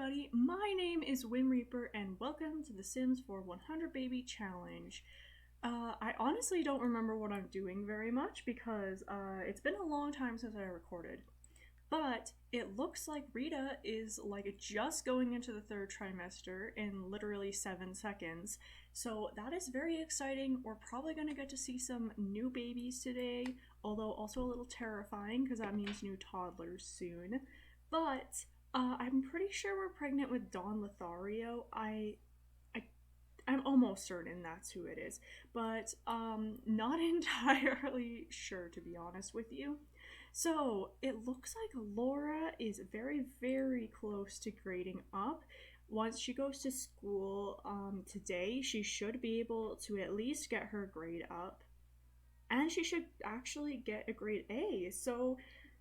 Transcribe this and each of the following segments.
everybody, my name is whimreaper and welcome to the Sims for 100 Baby Challenge. I honestly don't remember what I'm doing very much because it's been a long time since I recorded. But it looks like Rita is just going into the third trimester in literally 7 seconds. So that is very exciting. We're probably going to get to see some new babies today, although also a little terrifying because that means new toddlers soon. But I'm pretty sure we're pregnant with Dawn Lothario. I'm almost certain that's who it is, but not entirely sure, to be honest with you. So it looks like Laura is very, very close to grading up. Once she goes to school today, she should be able to at least get her grade up, and she should actually get a grade A. So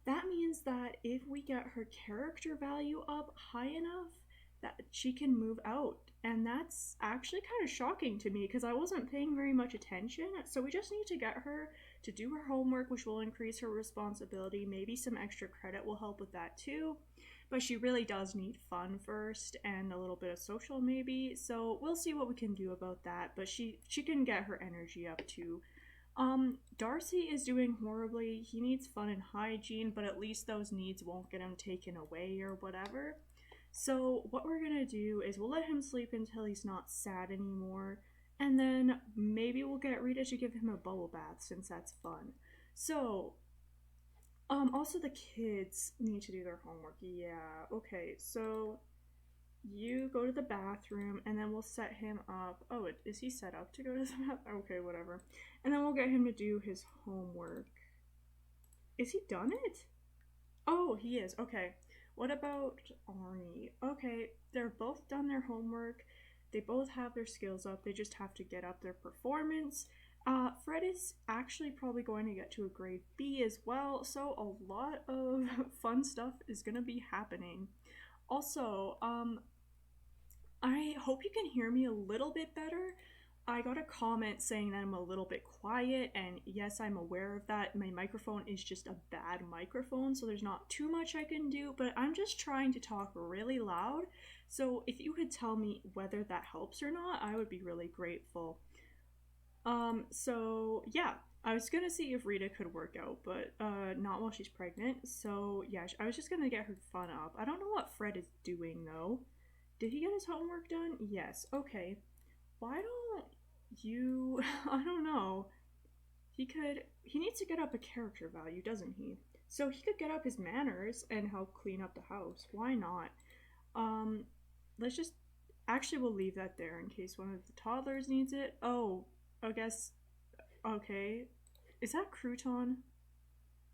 that means that if we get her character value up high enough, that she can move out. And that's actually kind of shocking to me because I wasn't paying very much attention. So we just need to get her to do her homework, which will increase her responsibility. Maybe some extra credit will help with that too. But she really does need fun first and a little bit of social maybe. So we'll see what we can do about that. But she can get her energy up too. Darcy is doing horribly. He needs fun and hygiene, but at least those needs won't get him taken away or whatever. So what we're gonna do is we'll let him sleep until he's not sad anymore, and then maybe we'll get Rita to give him a bubble bath since that's fun. So, also the kids need to do their homework. Yeah, okay, so you go to the bathroom and then we'll set him up. Oh, is he set up to go to the bathroom? Okay, whatever. And then we'll get him to do his homework. Is he done it? Oh, he is. Okay. What about Arnie? Okay, they're both done their homework. They both have their skills up. They just have to get up their performance. Fred is actually probably going to get to a grade B as well, so a lot of fun stuff is going to be happening. Also, I hope you can hear me a little bit better. I got a comment saying that I'm a little bit quiet, and yes, I'm aware of that. My microphone is just a bad microphone, so there's not too much I can do, but I'm just trying to talk really loud. So if you could tell me whether that helps or not, I would be really grateful. So yeah, I was gonna see if Rita could work out, but not while she's pregnant. So yeah, I was just gonna get her fun up. I don't know what Fred is doing though. Did he get his homework done? Yes. Okay. Why don't you... I don't know. He needs to get up a character value, doesn't he? So he could get up his manners and help clean up the house. Why not? Let's just... Actually, we'll leave that there in case one of the toddlers needs it. Oh, I guess... Okay. Is that Crouton?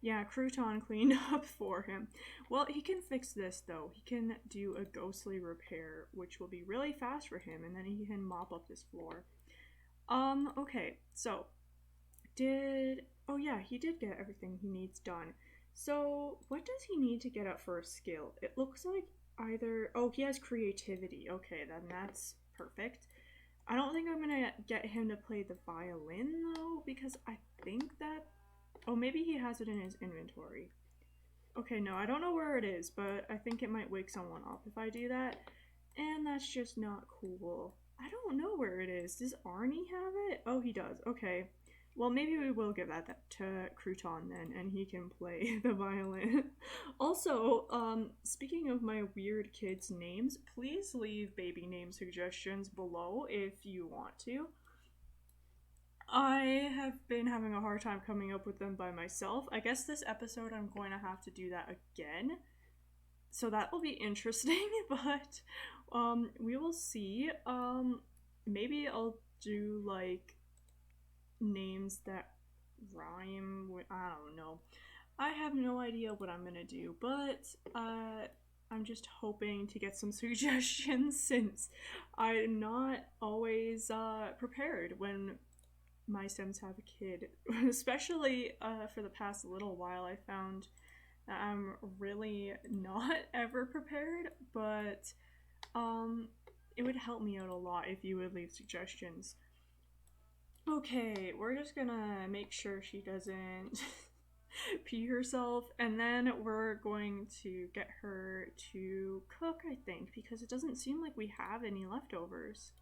Yeah, Crouton cleaned up for him. Well, he can fix this, though. He can do a ghostly repair, which will be really fast for him, and then he can mop up this floor. Okay, so, oh yeah, he did get everything he needs done. So, what does he need to get up for a skill? It looks like oh, he has creativity. Okay, then that's perfect. I don't think I'm gonna get him to play the violin, though, because I think that... Oh, maybe he has it in his inventory. Okay, no, I don't know where it is, but I think it might wake someone up if I do that. And that's just not cool. I don't know where it is. Does Arnie have it? Oh, he does. Okay. Well, maybe we will give that to Crouton then, and he can play the violin. Also, speaking of my weird kids' names, please leave baby name suggestions below if you want to. I have been having a hard time coming up with them by myself. I guess this episode I'm going to have to do that again. So that will be interesting, but we will see. Maybe I'll do names that rhyme with, I don't know. I have no idea what I'm gonna do, but I'm just hoping to get some suggestions since I'm not always prepared when my Sims have a kid. Especially for the past little while, I found that I'm really not ever prepared, but it would help me out a lot if you would leave suggestions. Okay, we're just gonna make sure she doesn't pee herself, and then we're going to get her to cook, I think, because it doesn't seem like we have any leftovers.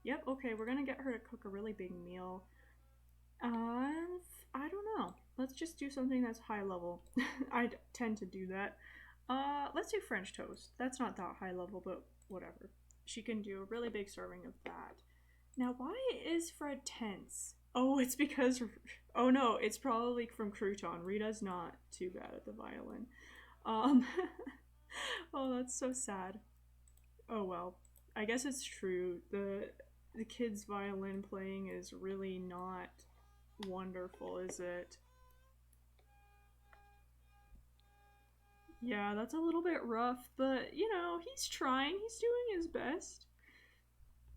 Yep, okay, we're gonna get her to cook a really big meal. I don't know. Let's just do something that's high level. I tend to do that. Let's do French toast. That's not that high level, but whatever. She can do a really big serving of that. Now, why is Fred tense? Oh, it's because... Oh no, it's probably from Crouton. Rita's not too bad at the violin. Um... Oh, that's so sad. Oh well. I guess it's true. The kid's violin playing is really not wonderful, is it? Yeah, that's a little bit rough, but you know, he's trying. He's doing his best.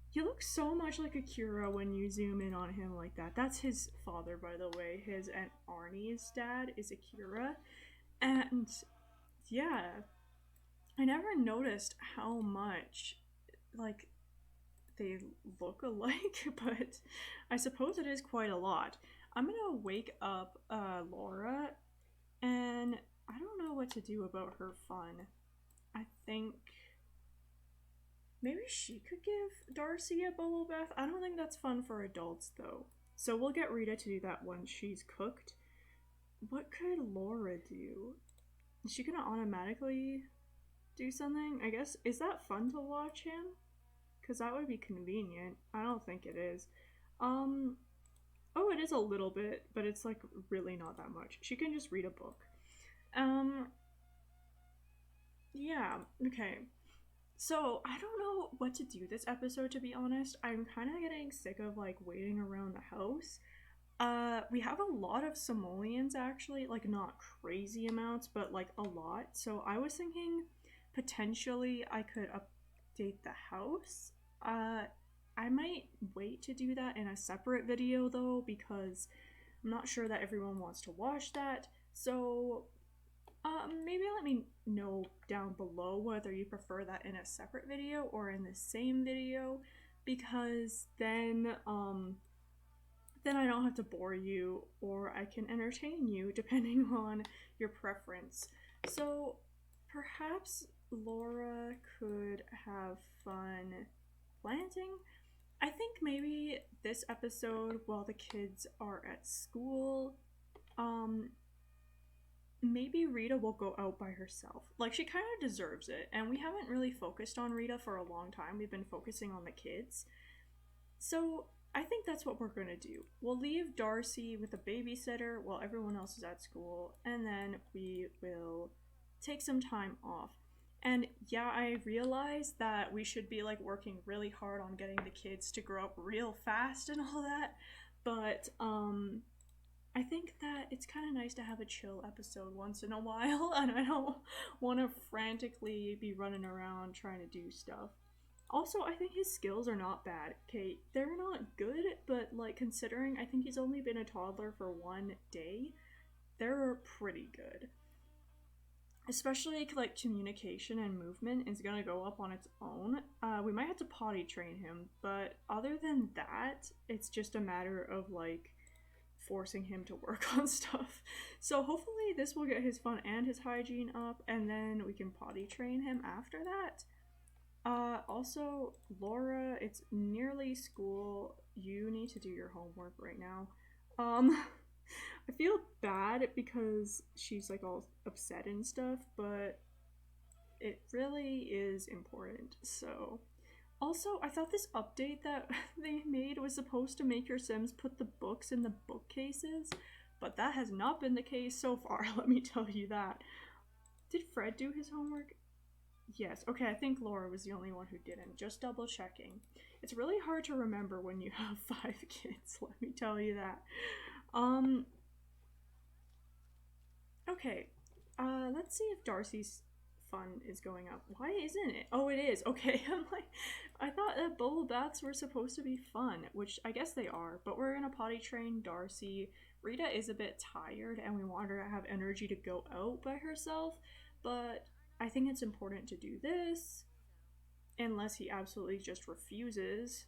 He looks so much like Akira when you zoom in on him like that. That's his father, by the way. His Aunt Arnie's dad is Akira. And yeah, I never noticed how much, like, they look alike, but I suppose it is quite a lot. I'm gonna wake up Laura, and I don't know what to do about her fun. I think maybe she could give Darcy a bubble bath. I don't think that's fun for adults though. So we'll get Rita to do that once she's cooked. What could Laura do? Is she gonna automatically do something? I guess, is that fun to watch him? Because that would be convenient. I don't think it is. Oh, it is a little bit, but it's like really not that much. She can just read a book. Yeah, okay. So, I don't know what to do this episode, to be honest. I'm kind of getting sick of, like, waiting around the house. We have a lot of simoleons, actually. Like, not crazy amounts, but, like, a lot. So, I was thinking potentially I could update the house. I might wait to do that in a separate video, though, because I'm not sure that everyone wants to watch that. So, maybe let me know down below whether you prefer that in a separate video or in the same video, because then I don't have to bore you, or I can entertain you depending on your preference. So perhaps Laura could have fun planting. I think maybe this episode, while the kids are at school, maybe Rita will go out by herself. Like, she kind of deserves it, and we haven't really focused on Rita for a long time. We've been focusing on the kids. So I think that's what we're gonna do. We'll leave Darcy with a babysitter while everyone else is at school, and then we will take some time off. And yeah, I realize that we should be like working really hard on getting the kids to grow up real fast and all that, but I think that it's kind of nice to have a chill episode once in a while, and I don't want to frantically be running around trying to do stuff. Also, I think his skills are not bad. Okay, they're not good, but like considering I think he's only been a toddler for 1 day, they're pretty good. Especially like communication and movement is gonna go up on its own. We might have to potty train him, but other than that, it's just a matter of like forcing him to work on stuff. So hopefully this will get his fun and his hygiene up, and then we can potty train him after that. Also, Laura, it's nearly school. You need to do your homework right now. I feel bad because she's like all upset and stuff, but it really is important. So, also, I thought this update that they made was supposed to make your Sims put the books in the bookcases, but that has not been the case so far, let me tell you that. Did Fred do his homework? Yes. Okay, I think Laura was the only one who didn't. Just double checking. It's really hard to remember when you have 5 kids, let me tell you that. Okay. Let's see if Darcy's fun is going up. Why isn't it? Oh, it is. Okay. I'm like, I thought that bubble baths were supposed to be fun, which I guess they are, but we're gonna potty train Darcy. Rita is a bit tired and we want her to have energy to go out by herself, but I think it's important to do this, unless he absolutely just refuses.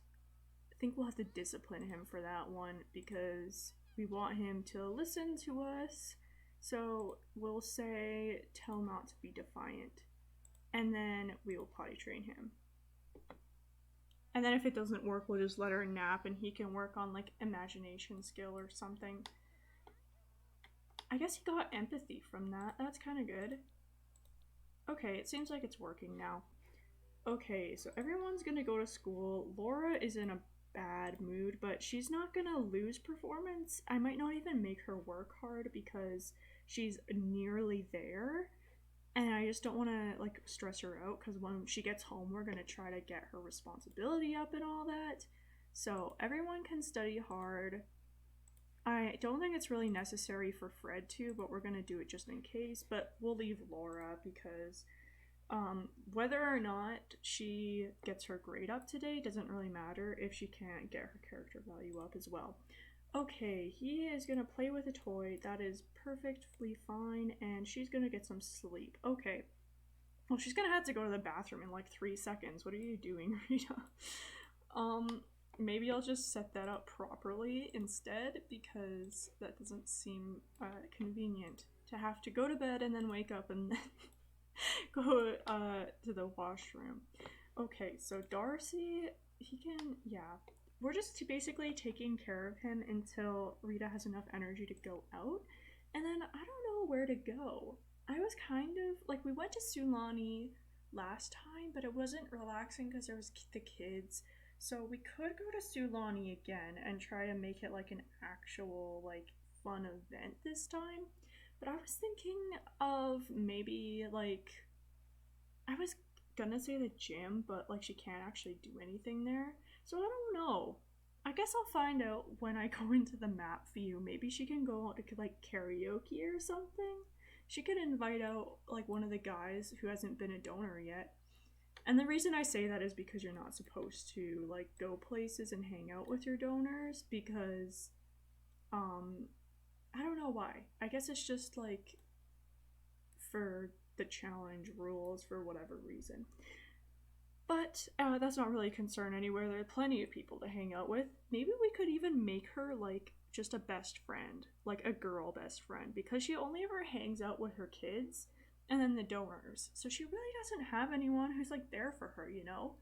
I think we'll have to discipline him for that one, because we want him to listen to us. So we'll say tell not to be defiant. And then we will potty train him. And then if it doesn't work, we'll just let her nap and he can work on like imagination skill or something. I guess he got empathy from that. That's kind of good. Okay, it seems like it's working now. Okay, so everyone's gonna go to school. Laura is in a bad mood, but she's not gonna lose performance. I might not even make her work hard because she's nearly there. And I just don't want to like stress her out because when she gets home, we're gonna try to get her responsibility up and all that. So everyone can study hard. I don't think it's really necessary for Fred to, but we're gonna do it just in case. But we'll leave Laura because whether or not she gets her grade up today doesn't really matter if she can't get her character value up as well. Okay, he is gonna play with a toy. That is perfectly fine, and she's gonna get some sleep. Okay. Well, she's gonna have to go to the bathroom in like 3 seconds. What are you doing, Rita? Maybe I'll just set that up properly instead because that doesn't seem convenient to have to go to bed and then wake up and then go to the washroom. Okay, so Darcy, he can, yeah. We're just basically taking care of him until Rita has enough energy to go out. And then I don't know where to go. I was kind of, like, we went to Sulani last time, but it wasn't relaxing because there was the kids. So we could go to Sulani again and try to make it like an actual, like, fun event this time. But I was thinking of maybe, like, I was gonna say the gym, but, like, she can't actually do anything there. So I don't know. I guess I'll find out when I go into the map view. Maybe she can go to, like, karaoke or something. She could invite out, like, one of the guys who hasn't been a donor yet. And the reason I say that is because you're not supposed to, like, go places and hang out with your donors because, I don't know why. I guess it's just, like, for the challenge rules for whatever reason. But that's not really a concern anywhere. There are plenty of people to hang out with. Maybe we could even make her, like, just a best friend. Like, a girl best friend. Because she only ever hangs out with her kids and then the donors. So she really doesn't have anyone who's, like, there for her, you know?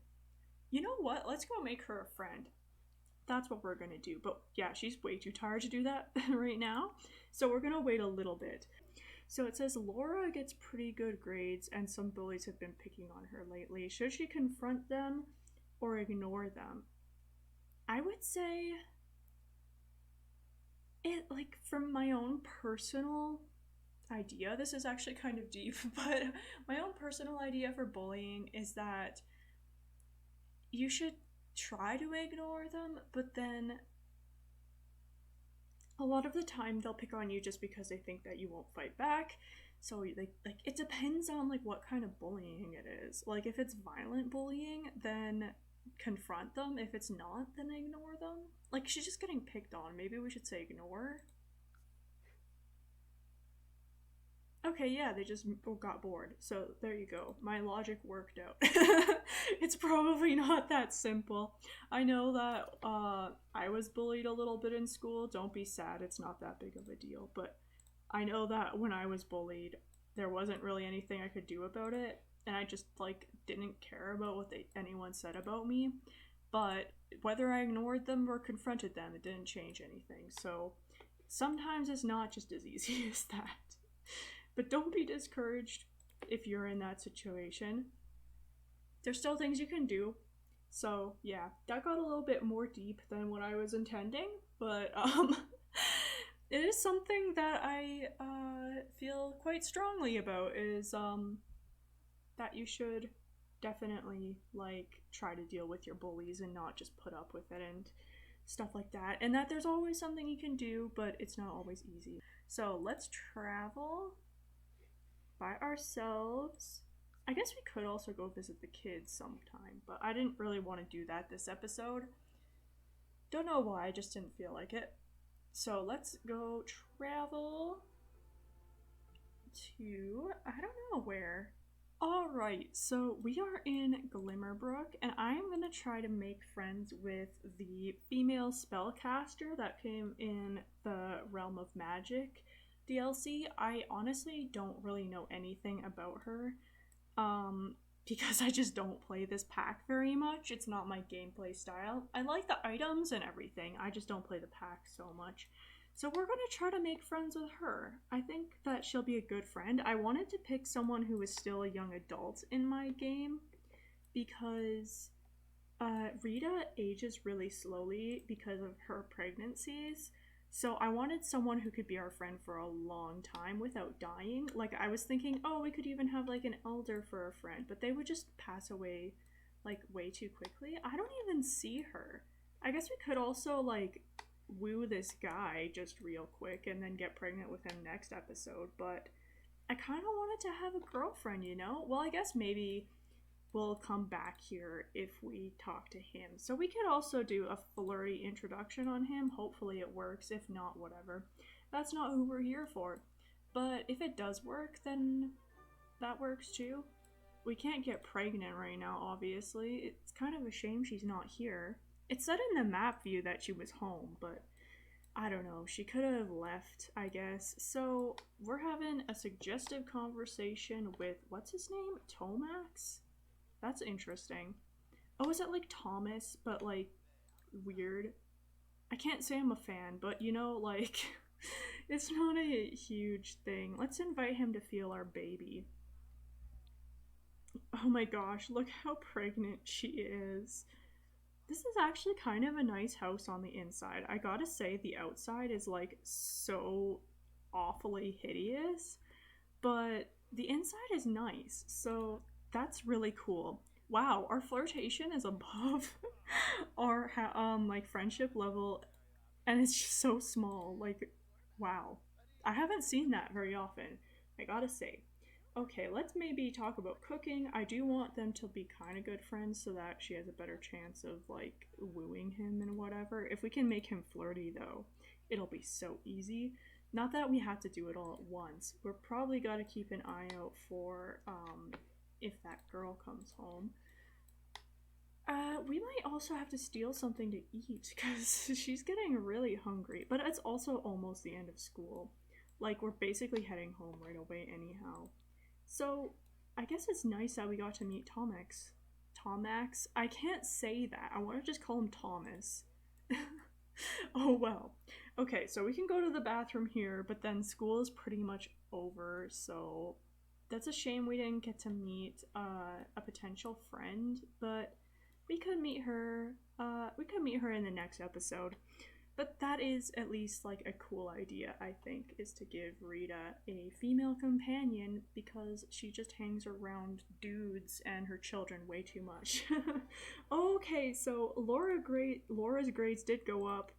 You know what? Let's go make her a friend. That's what we're gonna do. But yeah, she's way too tired to do that right now. So we're gonna wait a little bit. So it says Laura gets pretty good grades and some bullies have been picking on her lately. Should she confront them or ignore them? I would say it, like, from my own personal idea, this is actually kind of deep, but my own personal idea for bullying is that you should try to ignore them, but then a lot of the time they'll pick on you just because they think that you won't fight back. So like it depends on like what kind of bullying it is. Like if it's violent bullying, then confront them. If it's not, then ignore them. Like she's just getting picked on. Maybe we should say ignore. Okay, yeah, they just got bored. So there you go. My logic worked out. It's probably not that simple. I know that I was bullied a little bit in school. Don't be sad. It's not that big of a deal. But I know that when I was bullied, there wasn't really anything I could do about it. And I just, like, didn't care about what anyone said about me. But whether I ignored them or confronted them, it didn't change anything. So sometimes it's not just as easy as that. But don't be discouraged if you're in that situation. There's still things you can do. So yeah, that got a little bit more deep than what I was intending, but it is something that I feel quite strongly about is that you should definitely like try to deal with your bullies and not just put up with it and stuff like that, and that there's always something you can do, but it's not always easy. So let's travel by ourselves. I guess we could also go visit the kids sometime, but I didn't really want to do that this episode. Don't know why, I just didn't feel like it. So let's go travel to, I don't know where. Alright, so we are in Glimmerbrook, and I'm going to try to make friends with the female spellcaster that came in the Realm of Magic DLC. I honestly don't really know anything about her, because I just don't play this pack very much. It's not my gameplay style. I like the items and everything, I just don't play the pack so much. So we're gonna try to make friends with her. I think that she'll be a good friend. I wanted to pick someone who is still a young adult in my game because Rita ages really slowly because of her pregnancies. So I wanted someone who could be our friend for a long time without dying. Like, I was thinking, oh, we could even have like an elder for a friend, but they would just pass away like way too quickly. I don't even see her. I guess we could also like woo this guy just real quick and then get pregnant with him next episode, but I kind of wanted to have a girlfriend, you know? Well, I guess maybe we'll come back here if we talk to him. So we could also do a flirty introduction on him. Hopefully it works. If not, whatever. That's not who we're here for. But if it does work, then that works too. We can't get pregnant right now, obviously. It's kind of a shame she's not here. It said in the map view that she was home, but I don't know. She could have left, I guess. So we're having a suggestive conversation with, what's his name? Tomax? That's interesting. Oh, is it like Thomas, but like weird? I can't say I'm a fan, but you know, like, it's not a huge thing. Let's invite him to feel our baby. Oh my gosh, look how pregnant she is. This is actually kind of a nice house on the inside. I gotta say, the outside is like so awfully hideous, but the inside is nice, so that's really cool. Wow, our flirtation is above our like friendship level, and it's just so small. Like, wow, I haven't seen that very often, I gotta say. Okay, let's maybe talk about cooking. I do want them to be kind of good friends so that she has a better chance of like wooing him and whatever. If we can make him flirty though, it'll be so easy. Not that we have to do it all at once. We're probably got to keep an eye out for if that girl comes home. We might also have to steal something to eat because she's getting really hungry. But it's also almost the end of school. Like, we're basically heading home right away anyhow. So, I guess it's nice that we got to meet Tomax. Tomax? I can't say that. I want to just call him Thomas. Oh well. Okay, so we can go to the bathroom here, but then school is pretty much over, so that's a shame we didn't get to meet a potential friend, but we could meet her. We could meet her in the next episode. But that is at least like a cool idea, I think, is to give Rita a female companion because she just hangs around dudes and her children way too much. Okay, so Laura's grades did go up.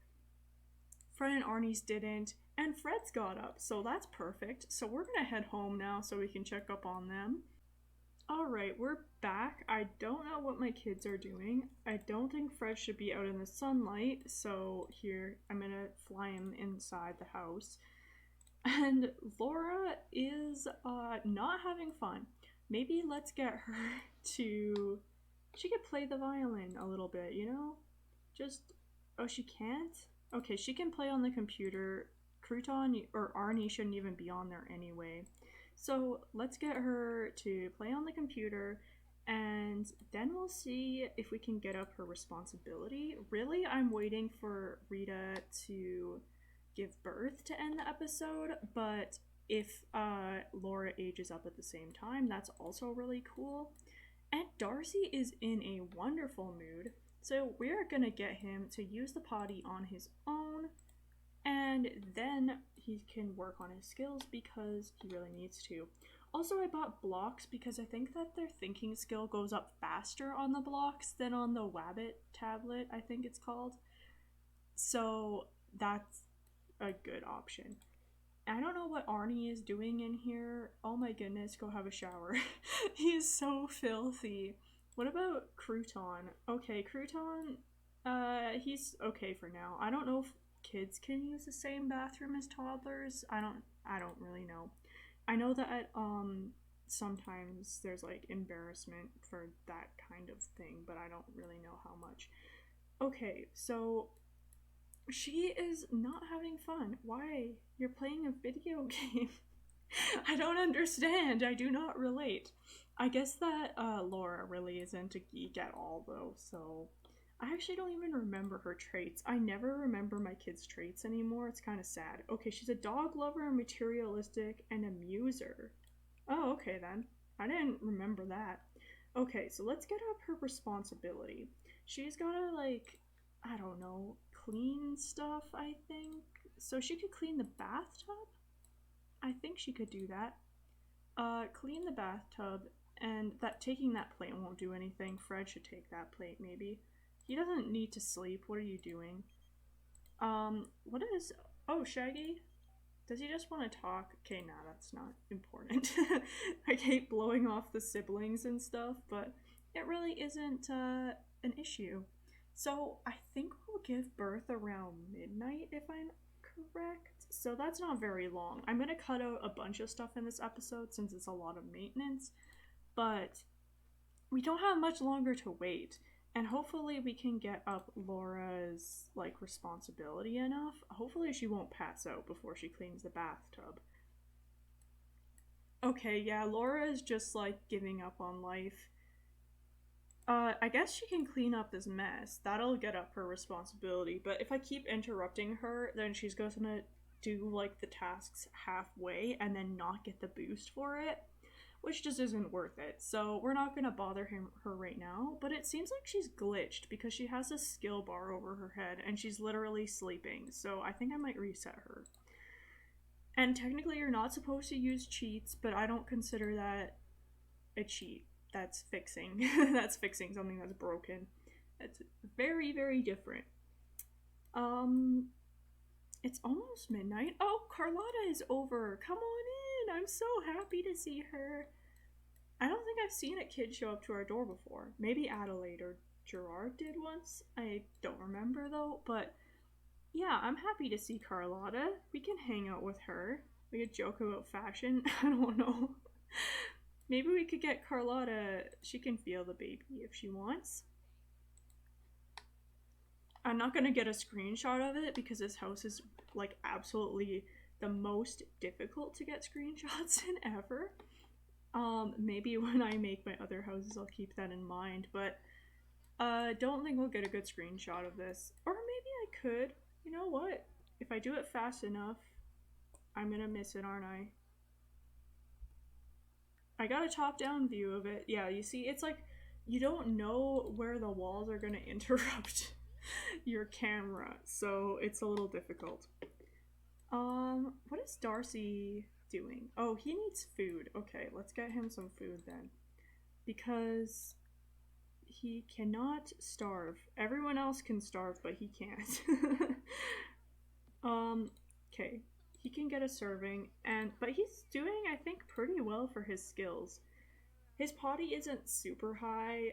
Fred and Arnie's didn't, and Fred's got up, so that's perfect. So we're gonna head home now so we can check up on them. Alright, we're back. I don't know what my kids are doing. I don't think Fred should be out in the sunlight, so here, I'm gonna fly him inside the house. And Laura is not having fun. Maybe let's get her to... She could play the violin a little bit, you know? Just... Oh, she can't? Okay, she can play on the computer. Crouton or Arnie shouldn't even be on there anyway. So let's get her to play on the computer and then we'll see if we can get up her responsibility. Really, I'm waiting for Rita to give birth to end the episode, but if Laura ages up at the same time, that's also really cool. And Darcy is in a wonderful mood, so we're gonna get him to use the potty on his own, and then he can work on his skills because he really needs to. Also, I bought blocks because I think that their thinking skill goes up faster on the blocks than on the Wabbit tablet, I think it's called. So that's a good option. I don't know what Arnie is doing in here. Oh my goodness, go have a shower. He is so filthy. What about Crouton? Okay, Crouton, he's okay for now. I don't know if kids can use the same bathroom as toddlers. I don't really know. I know that sometimes there's like embarrassment for that kind of thing, but I don't really know how much. Okay, so She is not having fun. Why? You're playing a video game. I don't understand. I do not relate. I guess that Laura really isn't a geek at all, though, so I actually don't even remember her traits. I never remember my kids' traits anymore. It's kind of sad. Okay, she's a dog lover, materialistic, and a muser. Oh, okay then. I didn't remember that. Okay, so let's get up her responsibility. She's gotta, like, I don't know, clean stuff, I think. So she could clean the bathtub? I think she could do that. Clean the bathtub, and that taking that plate won't do anything. Fred should take that plate, maybe. He doesn't need to sleep. What are you doing? What is... Oh, Shaggy? Does he just want to talk? Okay, nah, that's not important. I hate blowing off the siblings and stuff, but it really isn't an issue. So I think we'll give birth around midnight, if I'm correct. So that's not very long. I'm gonna cut out a bunch of stuff in this episode since it's a lot of maintenance, but we don't have much longer to wait. And hopefully we can get up Laura's like responsibility enough. Hopefully she won't pass out before she cleans the bathtub. Okay, yeah, Laura is just like giving up on life. I guess she can clean up this mess. That'll get up her responsibility. But if I keep interrupting her, then she's gonna do like the tasks halfway and then not get the boost for it, which just isn't worth it. So we're not gonna bother her right now. But it seems like she's glitched because she has a skill bar over her head and she's literally sleeping. So I think I might reset her. And technically, you're not supposed to use cheats, but I don't consider that a cheat. That's fixing. That's fixing something that's broken. It's very, very different. It's almost midnight. Oh, Carlotta is over. Come on in. I'm so happy to see her. I don't think I've seen a kid show up to our door before. Maybe Adelaide or Gerard did once. I don't remember though, but yeah, I'm happy to see Carlotta. We can hang out with her. We could joke about fashion. I don't know. Maybe we could get Carlotta. She can feel the baby if she wants. I'm not gonna get a screenshot of it because this house is like absolutely the most difficult to get screenshots in ever. Maybe when I make my other houses I'll keep that in mind, but don't think we'll get a good screenshot of this. Or maybe I could. You know what? If I do it fast enough, I'm gonna miss it, aren't I? I got a top-down view of it. Yeah, you see, it's like you don't know where the walls are gonna interrupt your camera, so it's a little difficult. What is Darcy doing? Oh, he needs food. Okay, let's get him some food then. Because he cannot starve. Everyone else can starve, but he can't. Okay. He can get a serving, but he's doing, I think, pretty well for his skills. His potty isn't super high,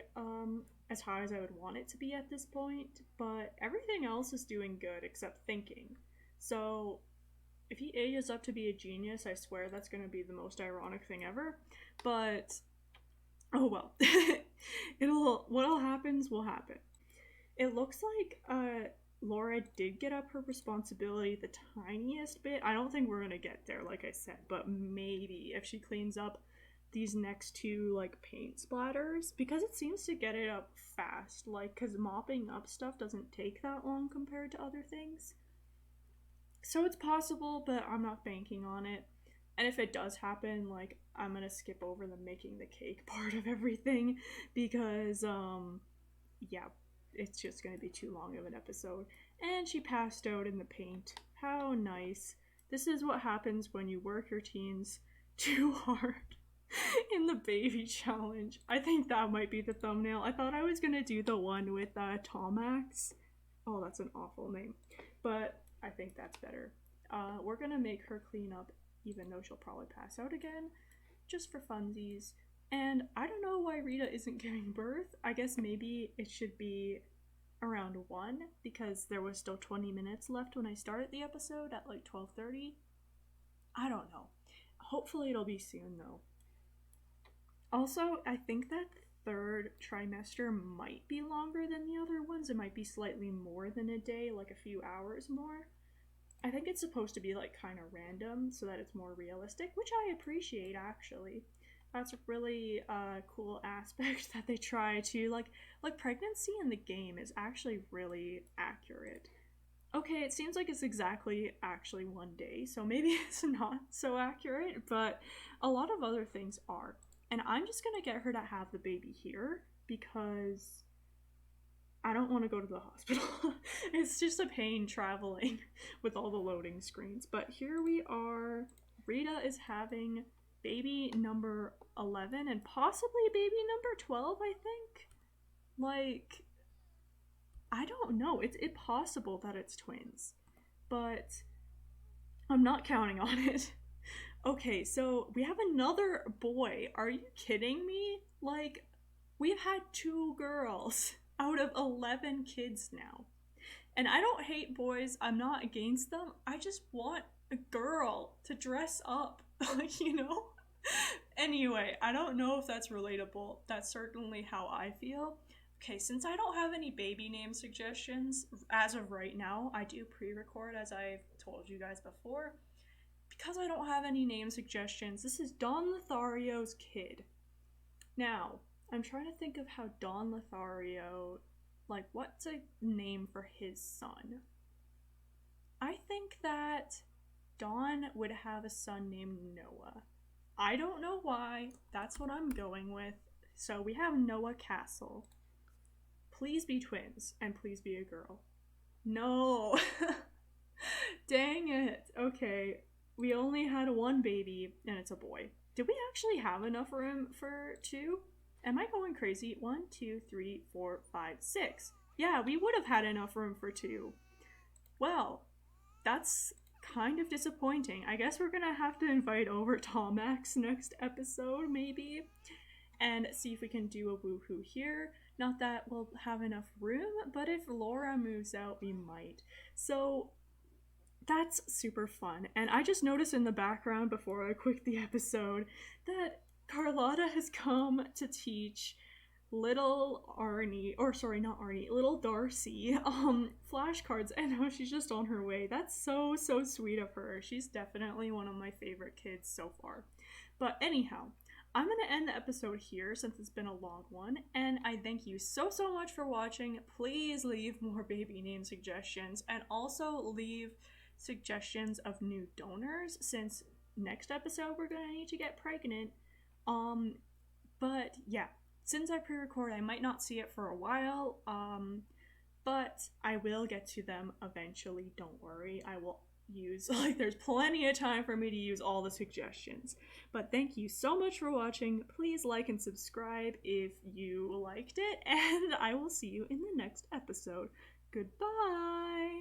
as high as I would want it to be at this point, but everything else is doing good except thinking. So if he ages up to be a genius, I swear that's going to be the most ironic thing ever. But oh well. What'll happens will happen. It looks like Laura did get up her responsibility the tiniest bit. I don't think we're gonna get there, like I said, but maybe if she cleans up these next two like paint splatters, because it seems to get it up fast, like because mopping up stuff doesn't take that long compared to other things. So it's possible, but I'm not banking on it. And if it does happen, like I'm gonna skip over the making the cake part of everything because yeah, it's just going to be too long of an episode. And she passed out in the paint. How nice. This is what happens when you work your teens too hard in the baby challenge. I think that might be the thumbnail. I thought I was going to do the one with Tomax. Oh, that's an awful name. But I think that's better. We're going to make her clean up even though she'll probably pass out again. Just for funsies. And I don't know why Rita isn't giving birth. I guess maybe it should be around 1 because there was still 20 minutes left when I started the episode at like 12:30. I don't know. Hopefully it'll be soon though. Also, I think that third trimester might be longer than the other ones. It might be slightly more than a day, like a few hours more. I think it's supposed to be like kind of random so that it's more realistic, which I appreciate actually. That's a really cool aspect that they try to like pregnancy in the game is actually really accurate. Okay, it seems like it's exactly actually 1 day, so maybe it's not so accurate, but a lot of other things are. And I'm just gonna get her to have the baby here because I don't want to go to the hospital. It's just a pain traveling with all the loading screens. But here we are. Rita is having baby number 11 and possibly baby number 12, I think. Like, I don't know. It's possible that it's twins, but I'm not counting on it. Okay, so we have another boy. Are you kidding me? Like, we've had 2 girls out of 11 kids now. And I don't hate boys, I'm not against them. I just want a girl to dress up, you know? Anyway, I don't know if that's relatable. That's certainly how I feel. Okay, since I don't have any baby name suggestions as of right now, I do pre-record as I've told you guys before. Because I don't have any name suggestions, this is Don Lothario's kid. Now, I'm trying to think of how Don Lothario, like, what's a name for his son? I think that Don would have a son named Noah. I don't know why, that's what I'm going with. So we have Noah Castle. Please be twins, and please be a girl. No! Dang it. Okay, we only had 1 baby, and it's a boy. Did we actually have enough room for 2? Am I going crazy? 1, 2, 3, 4, 5, 6. Yeah, we would have had enough room for 2. Well, that's kind of disappointing. I guess we're gonna have to invite over Tomax next episode, maybe, and see if we can do a woohoo here. Not that we'll have enough room, but if Laura moves out, we might. So that's super fun. And I just noticed in the background before I quit the episode that Carlotta has come to teach little Arnie, or sorry, not Arnie, little Darcy, flashcards, and now she's just on her way. That's so sweet of her. She's definitely one of my favorite kids so far. But anyhow, I'm gonna end the episode here since it's been a long one, and I thank you so much for watching. Please leave more baby name suggestions, and also leave suggestions of new donors, since next episode we're gonna need to get pregnant. But yeah, since I pre-record, I might not see it for a while, but I will get to them eventually, don't worry. I will use, like, there's plenty of time for me to use all the suggestions. But thank you so much for watching. Please like and subscribe if you liked it, and I will see you in the next episode. Goodbye!